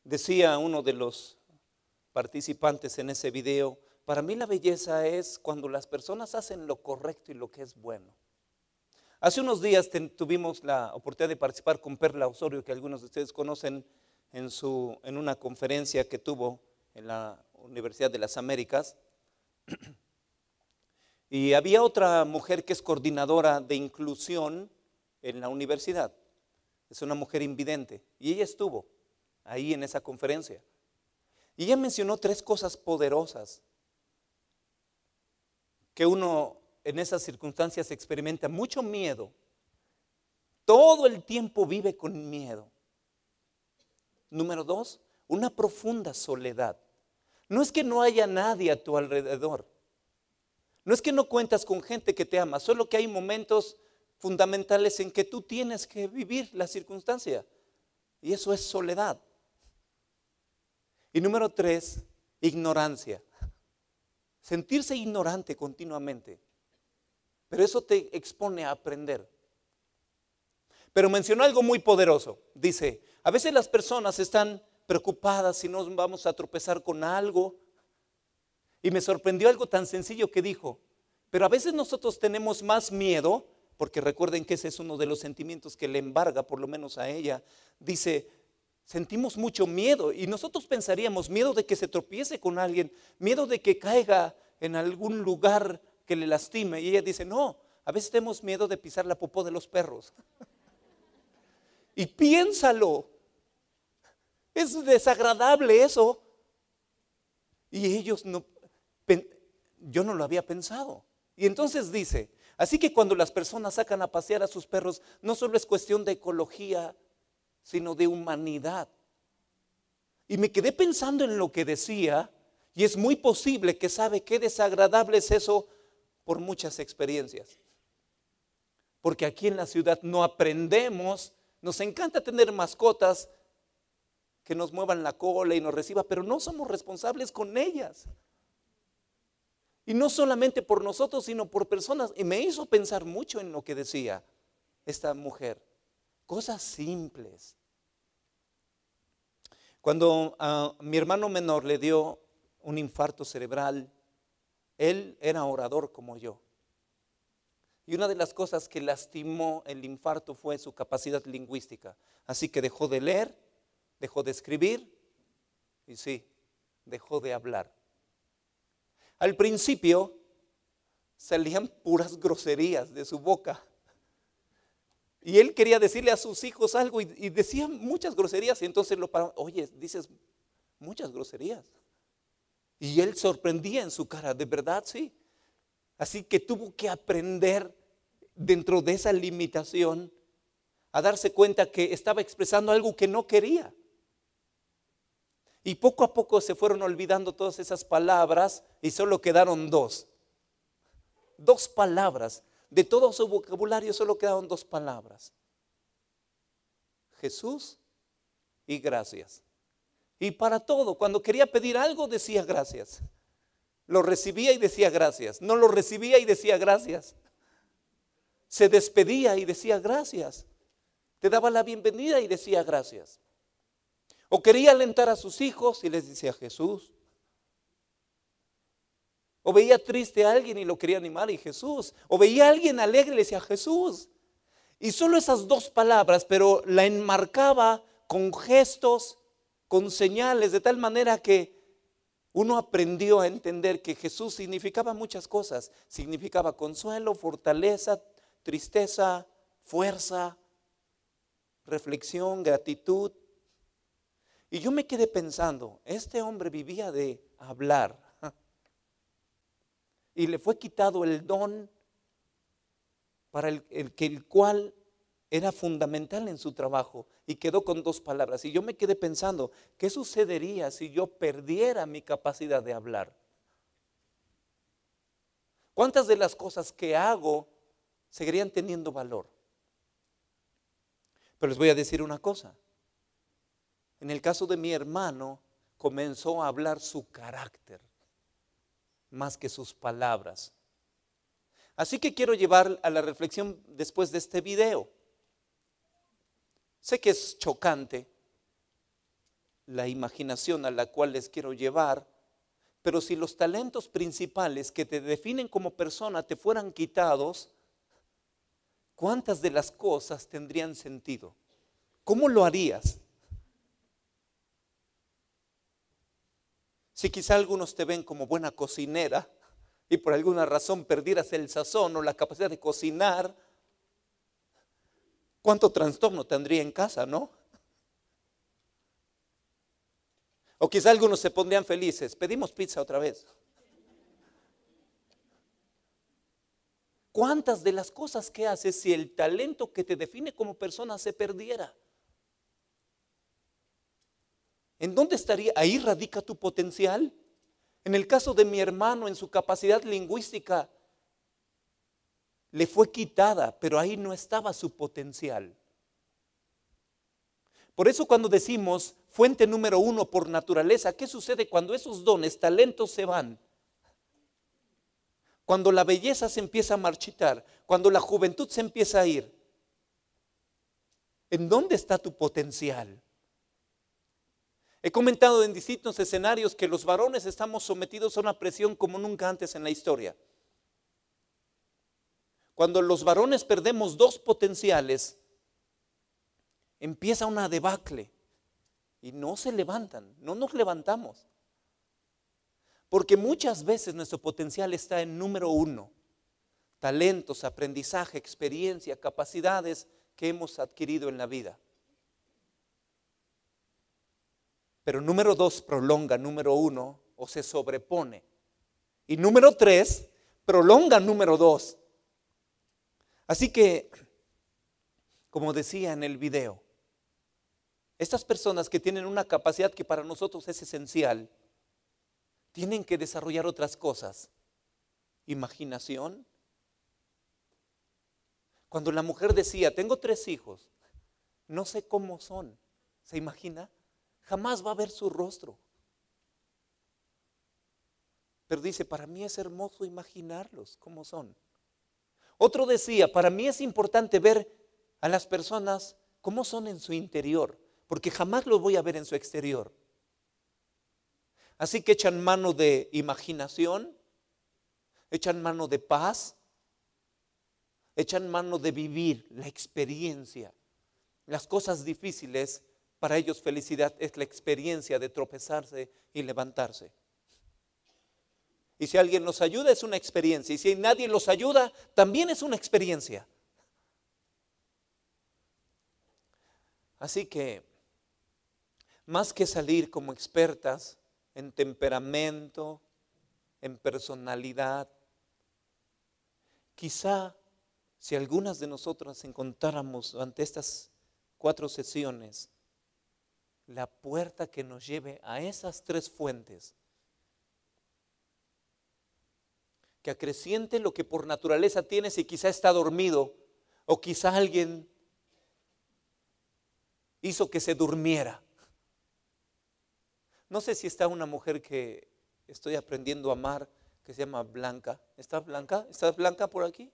Decía uno de los participantes en ese video: para mí la belleza es cuando las personas hacen lo correcto y lo que es bueno. Hace unos días tuvimos la oportunidad de participar con Perla Osorio, que algunos de ustedes conocen, en una conferencia que tuvo en la Universidad de las Américas. Y había otra mujer que es coordinadora de inclusión en la universidad. Es una mujer invidente y ella estuvo ahí en esa conferencia. Y ella mencionó 3 cosas poderosas que uno en esas circunstancias experimenta: mucho miedo. Todo el tiempo vive con miedo. Número 2, una profunda soledad. No es que no haya nadie a tu alrededor. No es que no cuentas con gente que te ama, solo que hay momentos fundamentales en que tú tienes que vivir la circunstancia. Y eso es soledad. Y número 3, ignorancia. Sentirse ignorante continuamente. Pero eso te expone a aprender. Pero mencionó algo muy poderoso. Dice: a veces las personas están preocupadas si nos vamos a tropezar con algo. Y me sorprendió algo tan sencillo que dijo: pero a veces nosotros tenemos más miedo, porque recuerden que ese es uno de los sentimientos que le embarga, por lo menos a ella. Dice: sentimos mucho miedo, y nosotros pensaríamos miedo de que se tropiece con alguien, miedo de que caiga en algún lugar que le lastime. Y ella dice: no, a veces tenemos miedo de pisar la popó de los perros. Y piénsalo, es desagradable eso. Y ellos no, yo no lo había pensado. Y entonces dice: así que cuando las personas sacan a pasear a sus perros, no solo es cuestión de ecología, sino de humanidad. Y me quedé pensando en lo que decía, y es muy posible que sabe qué desagradable es eso por muchas experiencias. Porque aquí en la ciudad no aprendemos, nos encanta tener mascotas que nos muevan la cola y nos reciban, pero no somos responsables con ellas. Y no solamente por nosotros, sino por personas. Y me hizo pensar mucho en lo que decía esta mujer. Cosas simples. Cuando a mi hermano menor le dio un infarto cerebral, él era orador como yo. Y una de las cosas que lastimó el infarto fue su capacidad lingüística. Así que dejó de leer, dejó de escribir y sí, dejó de hablar. Al principio salían puras groserías de su boca. Y él quería decirle a sus hijos algo y decía muchas groserías. Y entonces lo pararon: oye, dices muchas groserías. Y él sorprendía en su cara: ¿de verdad? Sí. Así que tuvo que aprender dentro de esa limitación a darse cuenta que estaba expresando algo que no quería. Y poco a poco se fueron olvidando todas esas palabras y solo quedaron 2. 2 palabras. De todo su vocabulario solo quedaron 2 palabras: Jesús y gracias. Y para todo, cuando quería pedir algo decía gracias. Lo recibía y decía gracias. No lo recibía y decía gracias. Se despedía y decía gracias. Te daba la bienvenida y decía gracias. O quería alentar a sus hijos y les decía Jesús. O veía triste a alguien y lo quería animar y Jesús. O veía a alguien alegre y le decía Jesús. Y solo esas 2 palabras, pero la enmarcaba con gestos, con señales, de tal manera que uno aprendió a entender que Jesús significaba muchas cosas. Significaba consuelo, fortaleza, tristeza, fuerza, reflexión, gratitud. Y yo me quedé pensando: este hombre vivía de hablar. Y le fue quitado el don para el cual era fundamental en su trabajo, y quedó con 2 palabras. Y yo me quedé pensando: ¿qué sucedería si yo perdiera mi capacidad de hablar? ¿Cuántas de las cosas que hago seguirían teniendo valor? Pero les voy a decir una cosa. En el caso de mi hermano, comenzó a hablar su carácter más que sus palabras. Así que quiero llevar a la reflexión después de este video. Sé que es chocante la imaginación a la cual les quiero llevar, pero si los talentos principales que te definen como persona te fueran quitados, ¿cuántas de las cosas tendrían sentido? ¿Cómo lo harías? Si quizá algunos te ven como buena cocinera y por alguna razón perdieras el sazón o la capacidad de cocinar, ¿cuánto trastorno tendría en casa, no? O quizá algunos se pondrían felices, pedimos pizza otra vez. ¿Cuántas de las cosas que haces si el talento que te define como persona se perdiera? ¿En dónde estaría? Ahí radica tu potencial. En el caso de mi hermano, en su capacidad lingüística, le fue quitada, pero ahí no estaba su potencial. Por eso cuando decimos fuente número 1 por naturaleza, ¿qué sucede cuando esos dones, talentos se van? Cuando la belleza se empieza a marchitar, cuando la juventud se empieza a ir, ¿en dónde está tu potencial? He comentado en distintos escenarios que los varones estamos sometidos a una presión como nunca antes en la historia. Cuando los varones perdemos dos potenciales, empieza una debacle y no se levantan, no nos levantamos. Porque muchas veces nuestro potencial está en número 1, talentos, aprendizaje, experiencia, capacidades que hemos adquirido en la vida. Pero número 2 prolonga número 1 o se sobrepone. Y número 3 prolonga número 2. Así que, como decía en el video, estas personas que tienen una capacidad que para nosotros es esencial, tienen que desarrollar otras cosas. Imaginación. Cuando la mujer decía, tengo 3 hijos, no sé cómo son, ¿se imagina? Jamás va a ver su rostro. Pero dice, para mí es hermoso imaginarlos, cómo son. Otro decía, para mí es importante ver a las personas cómo son en su interior, porque jamás los voy a ver en su exterior. Así que echan mano de imaginación, echan mano de paz, echan mano de vivir la experiencia. Las cosas difíciles, para ellos felicidad es la experiencia de tropezarse y levantarse. Y si alguien los ayuda es una experiencia, y si nadie los ayuda también es una experiencia. Así que, más que salir como expertas en temperamento, en personalidad, quizá si algunas de nosotras encontráramos ante estas 4 sesiones la puerta que nos lleve a esas 3 fuentes, que acreciente lo que por naturaleza tienes y quizá está dormido, o quizá alguien hizo que se durmiera. No sé si está una mujer que estoy aprendiendo a amar, que se llama Blanca. ¿Está Blanca? ¿Está Blanca por aquí?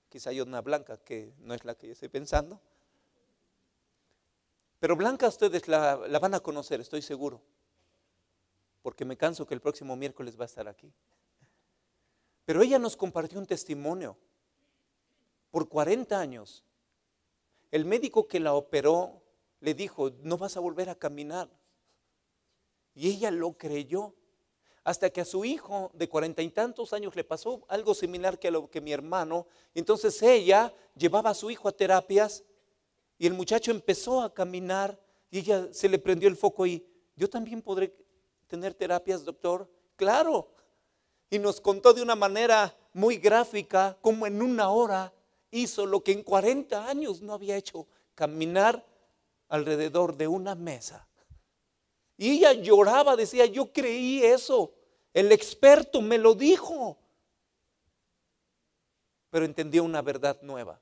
Quizá hay una Blanca que no es la que yo estoy pensando. Pero Blanca ustedes la van a conocer, estoy seguro. Porque me canso que el próximo miércoles va a estar aquí. Pero ella nos compartió un testimonio. Por 40 años, el médico que la operó le dijo, no vas a volver a caminar. Y ella lo creyó. Hasta que a su hijo de 40 y tantos años le pasó algo similar que a lo que mi hermano. Entonces ella llevaba a su hijo a terapias y el muchacho empezó a caminar y ella se le prendió el foco y yo también podré tener terapias, doctor. Claro. Y nos contó de una manera muy gráfica cómo en 1 hora hizo lo que en 40 años no había hecho, caminar alrededor de una mesa. Y ella lloraba, decía, yo creí eso, el experto me lo dijo. Pero entendió una verdad nueva,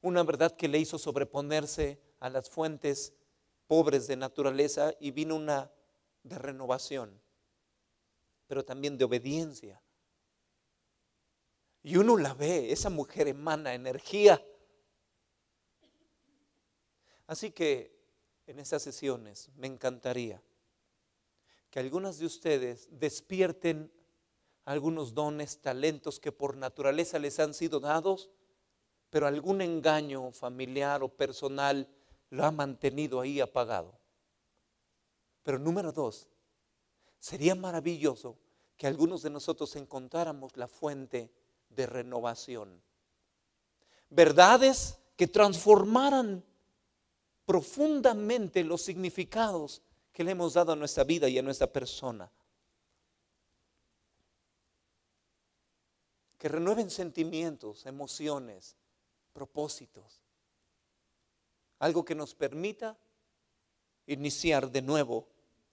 una verdad que le hizo sobreponerse a las fuentes pobres de naturaleza y vino una de renovación, pero también de obediencia. Y uno la ve, esa mujer emana energía. Así que en esas sesiones me encantaría que algunas de ustedes despierten algunos dones, talentos que por naturaleza les han sido dados, pero algún engaño familiar o personal lo ha mantenido ahí apagado. Pero número 2, sería maravilloso que algunos de nosotros encontráramos la fuente de renovación. Verdades que transformaran profundamente los significados que le hemos dado a nuestra vida y a nuestra persona. Que renueven sentimientos, emociones, propósitos. Algo que nos permita iniciar de nuevo,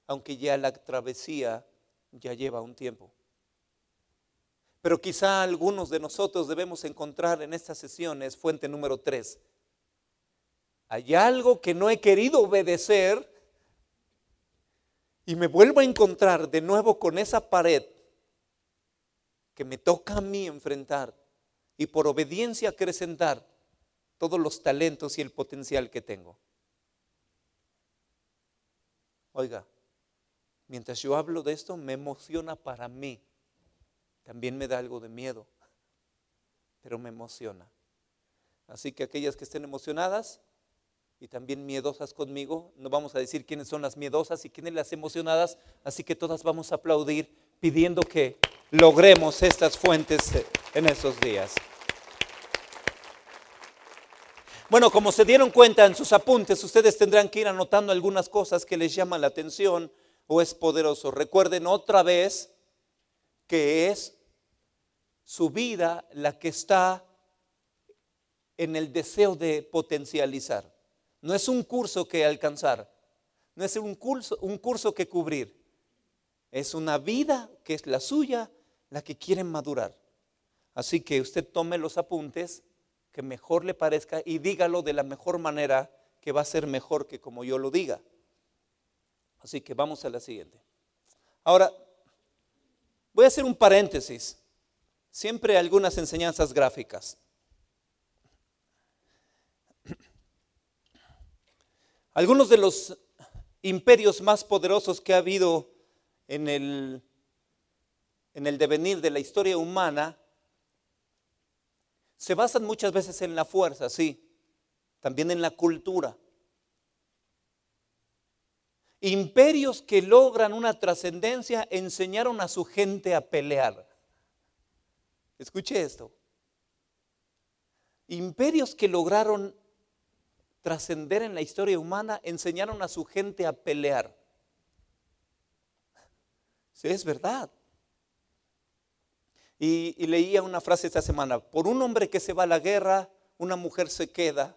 aunque ya la travesía ya lleva un tiempo. Pero quizá algunos de nosotros debemos encontrar en estas sesiones fuente número 3. Hay algo que no he querido obedecer y me vuelvo a encontrar de nuevo con esa pared que me toca a mí enfrentar y por obediencia acrecentar todos los talentos y el potencial que tengo. Oiga, mientras yo hablo de esto me emociona para mí. También me da algo de miedo, pero me emociona. Así que aquellas que estén emocionadas y también miedosas conmigo, no vamos a decir quiénes son las miedosas y quiénes las emocionadas, así que todas vamos a aplaudir pidiendo que logremos estas fuentes en estos días. Bueno, como se dieron cuenta en sus apuntes, ustedes tendrán que ir anotando algunas cosas que les llaman la atención o es poderoso. Recuerden otra vez que es su vida la que está en el deseo de potencializar. No es un curso que alcanzar, no es un curso que cubrir. Es una vida que es la suya, la que quieren madurar. Así que usted tome los apuntes que mejor le parezca y dígalo de la mejor manera, que va a ser mejor que como yo lo diga. Así que vamos a la siguiente. Ahora, voy a hacer un paréntesis. Siempre algunas enseñanzas gráficas. Algunos de los imperios más poderosos que ha habido en el devenir de la historia humana se basan muchas veces en la fuerza, sí, también en la cultura. Imperios que logran una trascendencia enseñaron a su gente a pelear. Escuche esto. Imperios que lograron trascender en la historia humana enseñaron a su gente a pelear. Sí, es verdad. Y leía una frase esta semana: por un hombre que se va a la guerra, una mujer se queda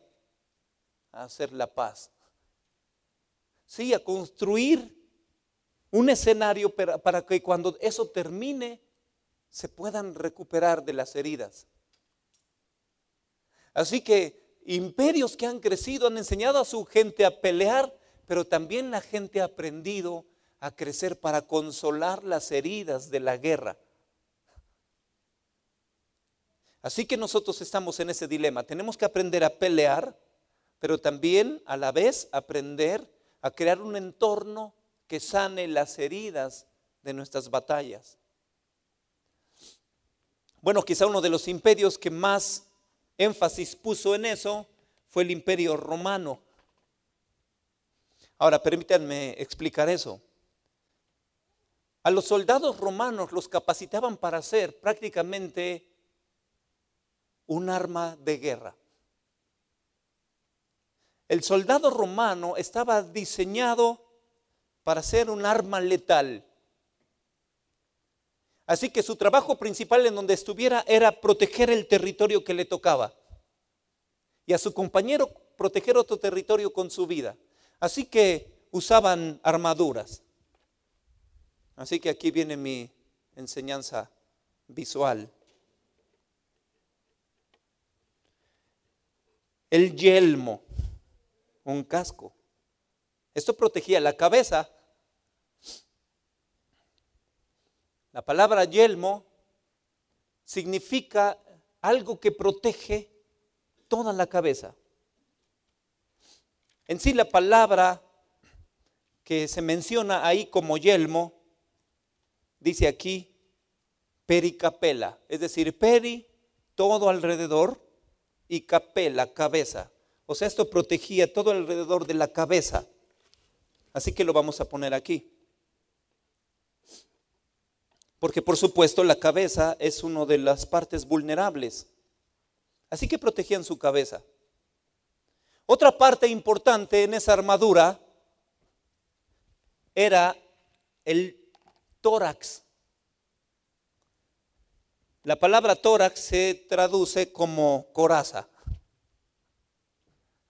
a hacer la paz. Sí, a construir un escenario para que cuando eso termine se puedan recuperar de las heridas. Así que imperios que han crecido han enseñado a su gente a pelear, pero también la gente ha aprendido a crecer para consolar las heridas de la guerra. Así que nosotros estamos en ese dilema. Tenemos que aprender a pelear, pero también a la vez aprender a crear un entorno que sane las heridas de nuestras batallas. Bueno, quizá uno de los imperios que más énfasis puso en eso fue el Imperio Romano. Ahora, permítanme explicar eso. A los soldados romanos los capacitaban para hacer prácticamente un arma de guerra. El soldado romano estaba diseñado para ser un arma letal. Así que su trabajo principal en donde estuviera era proteger el territorio que le tocaba. Y a su compañero proteger otro territorio con su vida. Así que usaban armaduras. Así que aquí viene mi enseñanza visual. El yelmo, un casco. Esto protegía la cabeza. La palabra yelmo significa algo que protege toda la cabeza. En sí la palabra que se menciona ahí como yelmo, dice aquí pericapela, es decir, peri, todo alrededor, y capela, cabeza. O sea, esto protegía todo alrededor de la cabeza. Así que lo vamos a poner aquí. Porque por supuesto la cabeza es una de las partes vulnerables. Así que protegían su cabeza. Otra parte importante en esa armadura era el tórax. La palabra tórax se traduce como coraza.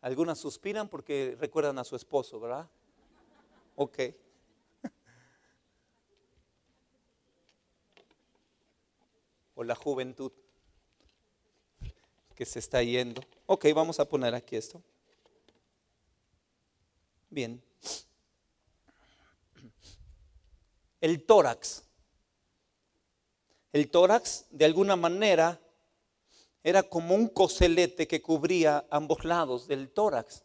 Algunas suspiran porque recuerdan a su esposo, ¿verdad? Ok. O la juventud que se está yendo. Ok, vamos a poner aquí esto. Bien. El tórax. El tórax, de alguna manera, era como un coselete que cubría ambos lados del tórax.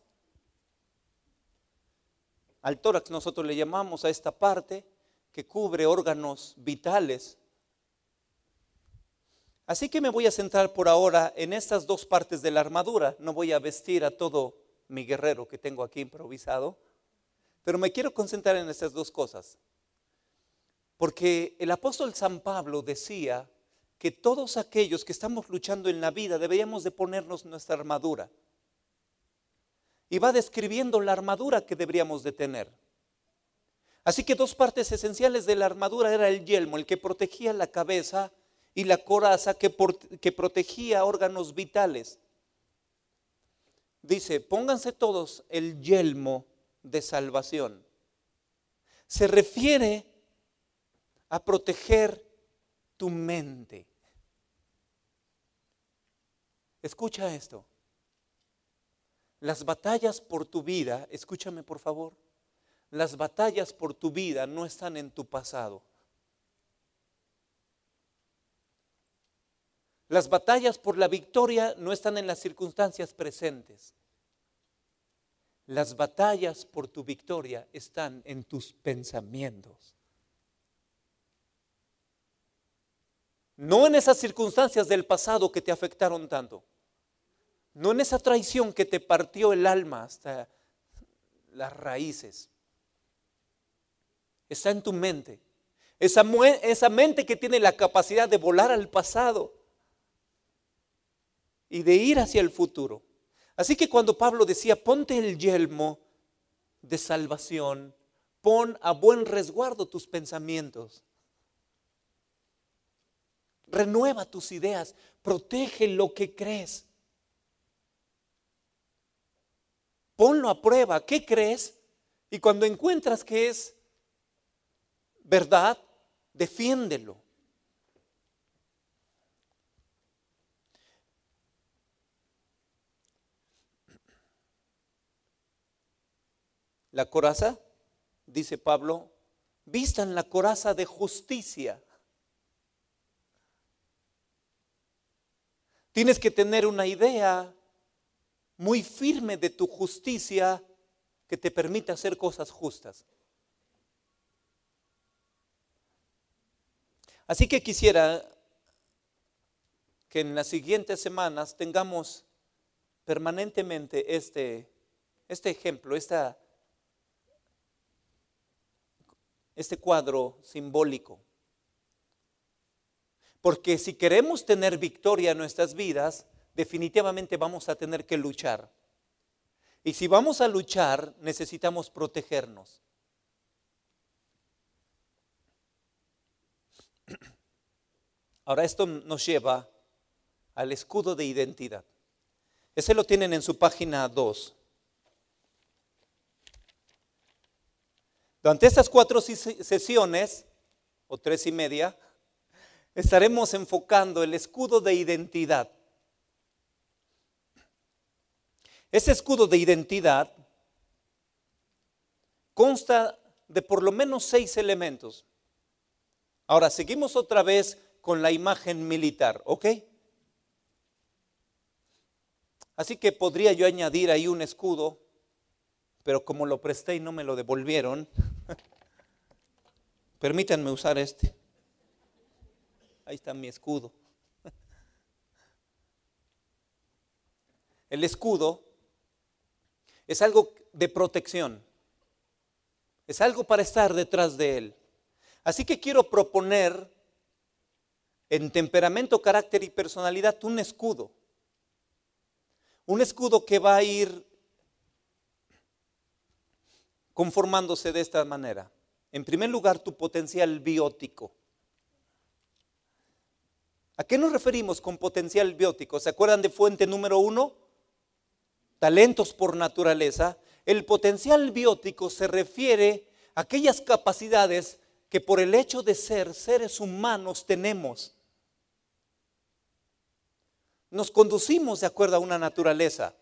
Al tórax nosotros le llamamos a esta parte que cubre órganos vitales. Así que me voy a centrar por ahora en estas dos partes de la armadura. No voy a vestir a todo mi guerrero que tengo aquí improvisado, pero me quiero concentrar en estas dos cosas. Porque el apóstol San Pablo decía que todos aquellos que estamos luchando en la vida deberíamos de ponernos nuestra armadura. Y va describiendo la armadura que deberíamos de tener. Así que dos partes esenciales de la armadura era el yelmo, el que protegía la cabeza, y la coraza que protegía órganos vitales. Dice, pónganse todos el yelmo de salvación. Se refiere a proteger tu mente. Escucha esto. Las batallas por tu vida, escúchame por favor, las batallas por tu vida no están en tu pasado. Las batallas por la victoria no están en las circunstancias presentes. Las batallas por tu victoria están en tus pensamientos. No en esas circunstancias del pasado que te afectaron tanto. No en esa traición que te partió el alma hasta las raíces. Está en tu mente. Esa mente que tiene la capacidad de volar al pasado y de ir hacia el futuro. Así que cuando Pablo decía, ponte el yelmo de salvación, pon a buen resguardo tus pensamientos. Renueva tus ideas, protege lo que crees. Ponlo a prueba, ¿qué crees? Y cuando encuentras que es verdad, defiéndelo. La coraza, dice Pablo, vistan la coraza de justicia. Tienes que tener una idea muy firme de tu justicia que te permita hacer cosas justas. Así que quisiera que en las siguientes semanas tengamos permanentemente este ejemplo, este cuadro simbólico. Porque si queremos tener victoria en nuestras vidas, definitivamente vamos a tener que luchar. Y si vamos a luchar, necesitamos protegernos. Ahora esto nos lleva al escudo de identidad. Ese lo tienen en su página 2. Durante estas 4 sesiones, o 3:30, estaremos enfocando el escudo de identidad. Ese escudo de identidad consta de por lo menos 6 elementos. Ahora, seguimos otra vez con la imagen militar, ¿ok? Así que podría yo añadir ahí un escudo pero como lo presté y no me lo devolvieron, permítanme usar este. Ahí está mi escudo. El escudo es algo de protección, es algo para estar detrás de él. Así que quiero proponer en temperamento, carácter y personalidad un escudo. Un escudo que va a ir conformándose de esta manera. En primer lugar, tu potencial biótico. ¿A qué nos referimos con potencial biótico? ¿Se acuerdan de fuente número 1? Talentos por naturaleza. El potencial biótico se refiere a aquellas capacidades que por el hecho de ser seres humanos tenemos. Nos conducimos de acuerdo a una naturaleza.